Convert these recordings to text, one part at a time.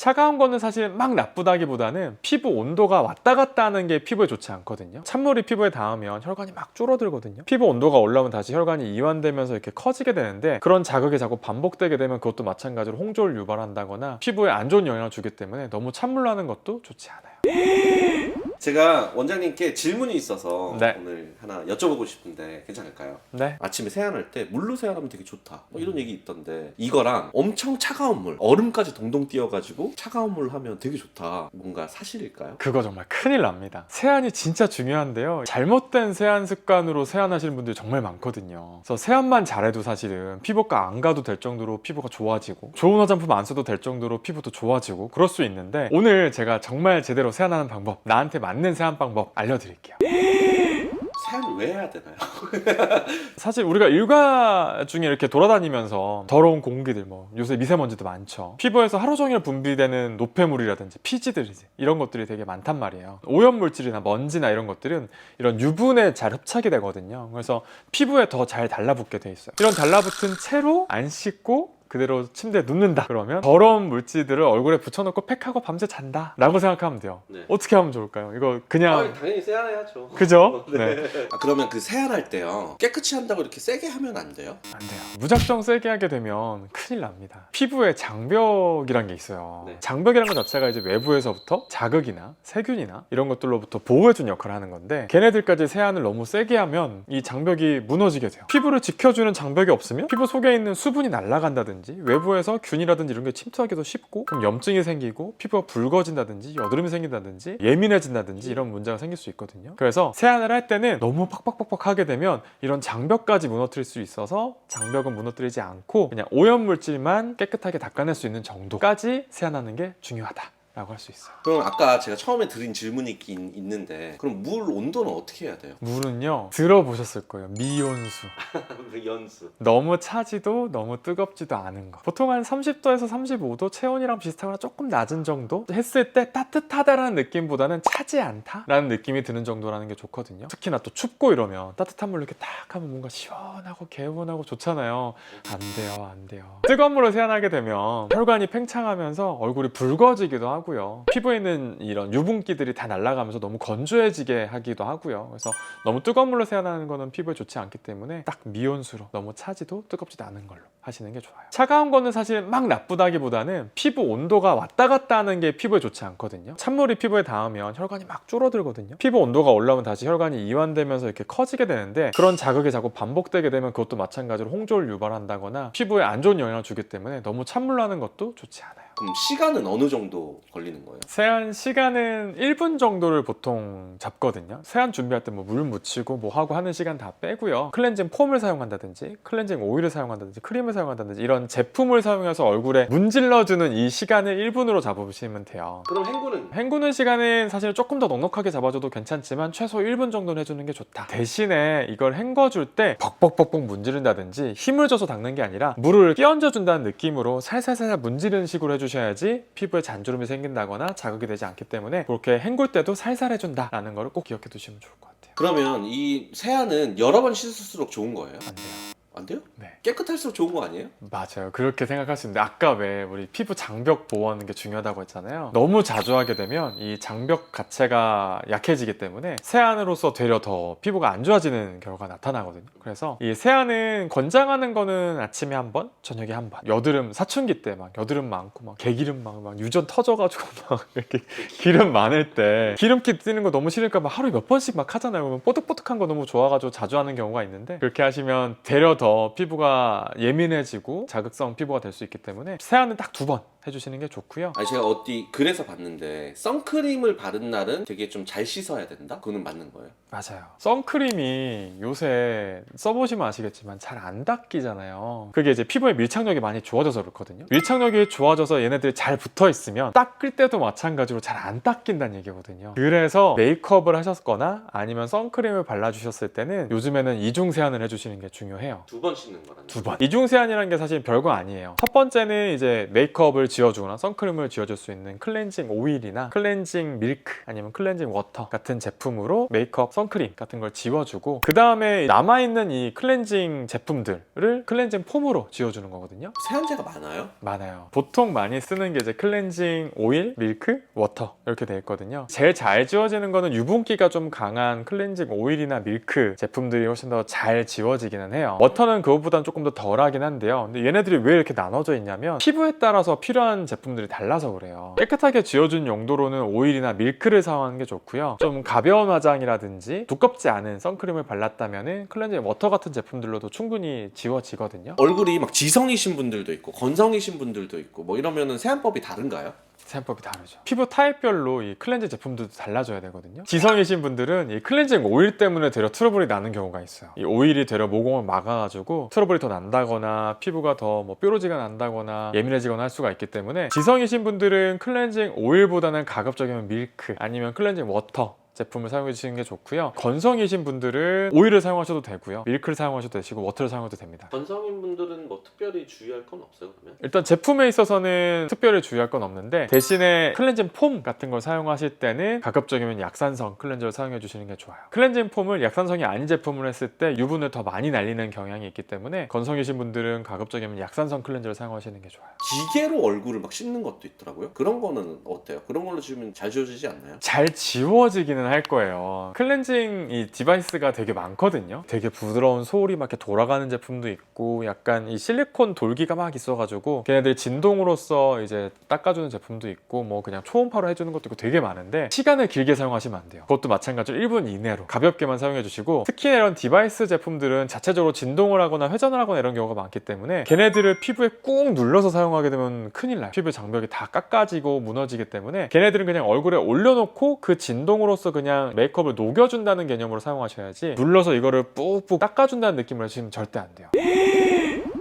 차가운 거는 사실 막 나쁘다기보다는 피부 온도가 왔다 갔다 하는 게 피부에 좋지 않거든요. 찬물이 피부에 닿으면 혈관이 막 줄어들거든요. 피부 온도가 올라오면 다시 혈관이 이완되면서 이렇게 커지게 되는데, 그런 자극이 자꾸 반복되게 되면 그것도 마찬가지로 홍조를 유발한다거나 피부에 안 좋은 영향을 주기 때문에 너무 찬물로 하는 것도 좋지 않아요. 제가 원장님께 질문이 있어서 네. 오늘 하나 여쭤보고 싶은데 괜찮을까요? 네. 아침에 세안할 때 물로 세안하면 되게 좋다 뭐 이런 얘기 있던데, 이거랑 엄청 차가운 물, 얼음까지 동동 띄어가지고 차가운 물 하면 되게 좋다, 뭔가 사실일까요? 그거 정말 큰일 납니다. 세안이 진짜 중요한데요, 잘못된 세안 습관으로 세안하시는 분들이 정말 많거든요. 그래서 세안만 잘해도 사실은 피부과 안 가도 될 정도로 피부가 좋아지고, 좋은 화장품 안 써도 될 정도로 피부도 좋아지고 그럴 수 있는데, 오늘 제가 정말 제대로 세안하는 방법, 나한테 맞는 세안 방법 알려드릴게요. 세안을 왜 해야 되나요? 사실 우리가 일과 중에 이렇게 돌아다니면서 더러운 공기들, 뭐 요새 미세먼지도 많죠. 피부에서 하루 종일 분비되는 노폐물이라든지 피지들이지, 이런 것들이 되게 많단 말이에요. 오염물질이나 먼지나 이런 것들은 이런 유분에 잘 흡착이 되거든요. 그래서 피부에 더 잘 달라붙게 돼 있어요. 이런 달라붙은 채로 안 씻고 그대로 침대에 눕는다 그러면 더러운 물질들을 얼굴에 붙여놓고 팩하고 밤새 잔다 라고 생각하면 돼요. 네. 어떻게 하면 좋을까요? 이거 그냥 당연히 세안해야죠. 그죠? 네. 네. 그러면 그 세안할 때요, 깨끗이 한다고 이렇게 세게 하면 안 돼요? 안 돼요. 무작정 세게 하게 되면 큰일 납니다. 피부에 장벽이란 게 있어요. 네. 장벽이란 것 자체가 이제 외부에서부터 자극이나 세균이나 이런 것들로부터 보호해주는 역할을 하는 건데, 걔네들까지 세안을 너무 세게 하면 이 장벽이 무너지게 돼요. 피부를 지켜주는 장벽이 없으면 피부 속에 있는 수분이 날아간다든지, 외부에서 균이라든지 이런 게 침투하기도 쉽고, 그럼 염증이 생기고 피부가 붉어진다든지 여드름이 생긴다든지 예민해진다든지 이런 문제가 생길 수 있거든요. 그래서 세안을 할 때는 너무 팍팍팍팍 하게 되면 이런 장벽까지 무너뜨릴 수 있어서, 장벽은 무너뜨리지 않고 그냥 오염물질만 깨끗하게 닦아낼 수 있는 정도까지 세안하는 게 중요하다 라고 할 수 있어요. 그럼 아까 제가 처음에 드린 질문이 있는데, 그럼 물 온도는 어떻게 해야 돼요? 물은요, 들어보셨을 거예요. 미온수. 연수. 너무 차지도 너무 뜨겁지도 않은 거. 보통 한 30도에서 35도, 체온이랑 비슷하거나 조금 낮은 정도 했을 때 따뜻하다라는 느낌보다는 차지 않다라는 느낌이 드는 정도라는 게 좋거든요. 특히나 또 춥고 이러면 따뜻한 물로 이렇게 딱 하면 뭔가 시원하고 개운하고 좋잖아요. 안 돼요, 안 돼요. 뜨거운 물로 세안하게 되면 혈관이 팽창하면서 얼굴이 붉어지기도 하고요. 피부에 있는 이런 유분기들이 다 날아가면서 너무 건조해지게 하기도 하고요. 그래서 너무 뜨거운 물로 세안하는 거는 피부에 좋지 않기 때문에 딱 미온수로, 너무 차지도 뜨겁지도 않은 걸로 하시는 게 좋아요. 차가운 거는 사실 막 나쁘다기보다는 피부 온도가 왔다 갔다 하는 게 피부에 좋지 않거든요. 찬물이 피부에 닿으면 혈관이 막 줄어들거든요. 피부 온도가 올라오면 다시 혈관이 이완되면서 이렇게 커지게 되는데, 그런 자극이 자꾸 반복되게 되면 그것도 마찬가지로 홍조를 유발한다거나 피부에 안 좋은 영향을 주기 때문에 너무 찬물로 하는 것도 좋지 않아요. 그럼 시간은 어느 정도 걸리는 거예요? 세안 시간은 1분 정도를 보통 잡거든요. 세안 준비할 때 뭐 물 묻히고 뭐 하고 하는 시간 다 빼고요. 클렌징 폼을 사용한다든지 클렌징 오일을 사용한다든지 크림을 사용한다든지 이런 제품을 사용해서 얼굴에 문질러주는 이 시간을 1분으로 잡으시면 돼요. 그럼 헹구는? 헹구는 시간은 사실 조금 더 넉넉하게 잡아줘도 괜찮지만 최소 1분 정도는 해주는 게 좋다. 대신에 이걸 헹궈줄 때 벅벅벅벅 문지른다든지 힘을 줘서 닦는 게 아니라 물을 끼얹어 준다는 느낌으로 살살살살 문지르는 식으로 해주셔야지 피부에 잔주름이 생긴다거나 자극이 되지 않기 때문에, 그렇게 헹굴 때도 살살 해준다라는 걸 꼭 기억해 두시면 좋을 것 같아요. 그러면 이 세안은 여러 번 씻을수록 좋은 거예요? 안 돼요. 안 돼요? 네. 깨끗할수록 좋은 거 아니에요? 맞아요. 그렇게 생각할 수 있는데, 아까 왜 우리 피부 장벽 보호하는 게 중요하다고 했잖아요. 너무 자주 하게 되면 이 장벽 자체가 약해지기 때문에 세안으로서 되려 더 피부가 안 좋아지는 결과가 나타나거든요. 그래서 이 세안은 권장하는 거는 아침에 한 번, 저녁에 한 번. 여드름, 사춘기 때 막 여드름 많고 막 개기름 막 유전 터져가지고 막 이렇게 기름 많을 때 기름기 뜨는 거 너무 싫으니까 막 하루에 몇 번씩 막 하잖아요. 그러면 뽀득뽀득한 거 너무 좋아가지고 자주 하는 경우가 있는데, 그렇게 하시면 되려 더 피부가 예민해지고 자극성 피부가 될 수 있기 때문에 세안은 딱 2번 해주시는 게 좋고요. 아니, 제가 어디 글에서 봤는데 선크림을 바른 날은 되게 좀 잘 씻어야 된다? 그거는 맞는 거예요? 맞아요. 선크림이 요새 써보시면 아시겠지만 잘 안 닦이잖아요. 그게 이제 피부에 밀착력이 많이 좋아져서 그렇거든요. 밀착력이 좋아져서 얘네들이 잘 붙어 있으면 닦을 때도 마찬가지로 잘 안 닦인다는 얘기거든요. 그래서 메이크업을 하셨거나 아니면 선크림을 발라주셨을 때는 요즘에는 이중 세안을 해주시는 게 중요해요. 2번 씻는 거라는 2번. 이중 세안이라는 게 사실 별거 아니에요. 첫 번째는 이제 메이크업을 지워주거나 선크림을 지워줄 수 있는 클렌징 오일이나 클렌징 밀크 아니면 클렌징 워터 같은 제품으로 메이크업, 선크림 같은 걸 지워주고 그 다음에 남아있는 이 클렌징 제품들을 클렌징 폼으로 지워주는 거거든요. 세안제가 많아요? 많아요. 보통 많이 쓰는 게 이제 클렌징 오일, 밀크, 워터 이렇게 돼 있거든요. 제일 잘 지워지는 거는 유분기가 좀 강한 클렌징 오일이나 밀크 제품들이 훨씬 더 잘 지워지기는 해요. 워터는 그것보다는 조금 더 덜하긴 한데요. 근데 얘네들이 왜 이렇게 나눠져 있냐면 피부에 따라서 필요한 제품들이 달라서 그래요. 깨끗하게 지워준 용도로는 오일이나 밀크를 사용하는 게 좋고요. 좀 가벼운 화장이라든지 두껍지 않은 선크림을 발랐다면 클렌징 워터 같은 제품들로도 충분히 지워지거든요. 얼굴이 막 지성이신 분들도 있고 건성이신 분들도 있고 뭐 이러면은 세안법이 다른가요? 사용법이 다르죠. 피부 타입별로 이 클렌징 제품들도 달라져야 되거든요. 지성이신 분들은 이 클렌징 오일 때문에 되려 트러블이 나는 경우가 있어요. 이 오일이 되려 모공을 막아가지고 트러블이 더 난다거나 피부가 더 뭐 뾰루지가 난다거나 예민해지거나 할 수가 있기 때문에 지성이신 분들은 클렌징 오일보다는 가급적이면 밀크 아니면 클렌징 워터 제품을 사용해 주시는 게 좋고요. 건성이신 분들은 오일을 사용하셔도 되고요. 밀크를 사용하셔도 되시고 워터를 사용해도 됩니다. 건성인 분들은 뭐 특별히 주의할 건 없어요 그러면? 일단 제품에 있어서는 특별히 주의할 건 없는데 대신에 클렌징 폼 같은 걸 사용하실 때는 가급적이면 약산성 클렌저를 사용해 주시는 게 좋아요. 클렌징 폼을 약산성이 아닌 제품을 했을 때 유분을 더 많이 날리는 경향이 있기 때문에 건성이신 분들은 가급적이면 약산성 클렌저를 사용하시는 게 좋아요. 기계로 얼굴을 막 씻는 것도 있더라고요. 그런 거는 어때요? 그런 걸로 지우면 잘 지워지지 않나요? 잘 지워지기는 할 거예요. 클렌징 이 디바이스가 되게 많거든요. 되게 부드러운 소울이 막 이렇게 돌아가는 제품도 있고 약간 이 실리콘 돌기가 막 있어가지고 걔네들이 진동으로써 이제 닦아주는 제품도 있고 뭐 그냥 초음파로 해주는 것도 있고 되게 많은데 시간을 길게 사용하시면 안 돼요. 그것도 마찬가지로 1분 이내로 가볍게만 사용해 주시고 특히 이런 디바이스 제품들은 자체적으로 진동을 하거나 회전을 하거나 이런 경우가 많기 때문에 걔네들을 피부에 꾹 눌러서 사용하게 되면 큰일 나요. 피부 장벽이 다 깎아지고 무너지기 때문에 걔네들은 그냥 얼굴에 올려놓고 그 진동으로써 그냥 메이크업을 녹여준다는 개념으로 사용하셔야지 눌러서 이거를 뿍뿍 닦아준다는 느낌으로 해주시면 절대 안 돼요.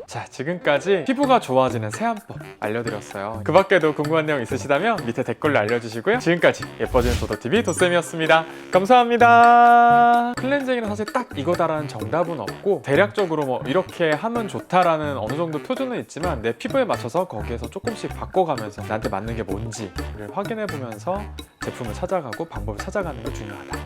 자, 지금까지 피부가 좋아지는 세안법 알려드렸어요. 그 밖에도 궁금한 내용 있으시다면 밑에 댓글로 알려주시고요. 지금까지 예뻐지는 도도TV 도쌤이었습니다. 감사합니다. 클렌징이는 사실 딱 이거다라는 정답은 없고 대략적으로 뭐 이렇게 하면 좋다라는 어느 정도 표준은 있지만 내 피부에 맞춰서 거기에서 조금씩 바꿔가면서 나한테 맞는 게 뭔지를 확인해보면서 제품을 찾아가고 방법을 찾아가는 게 중요하다.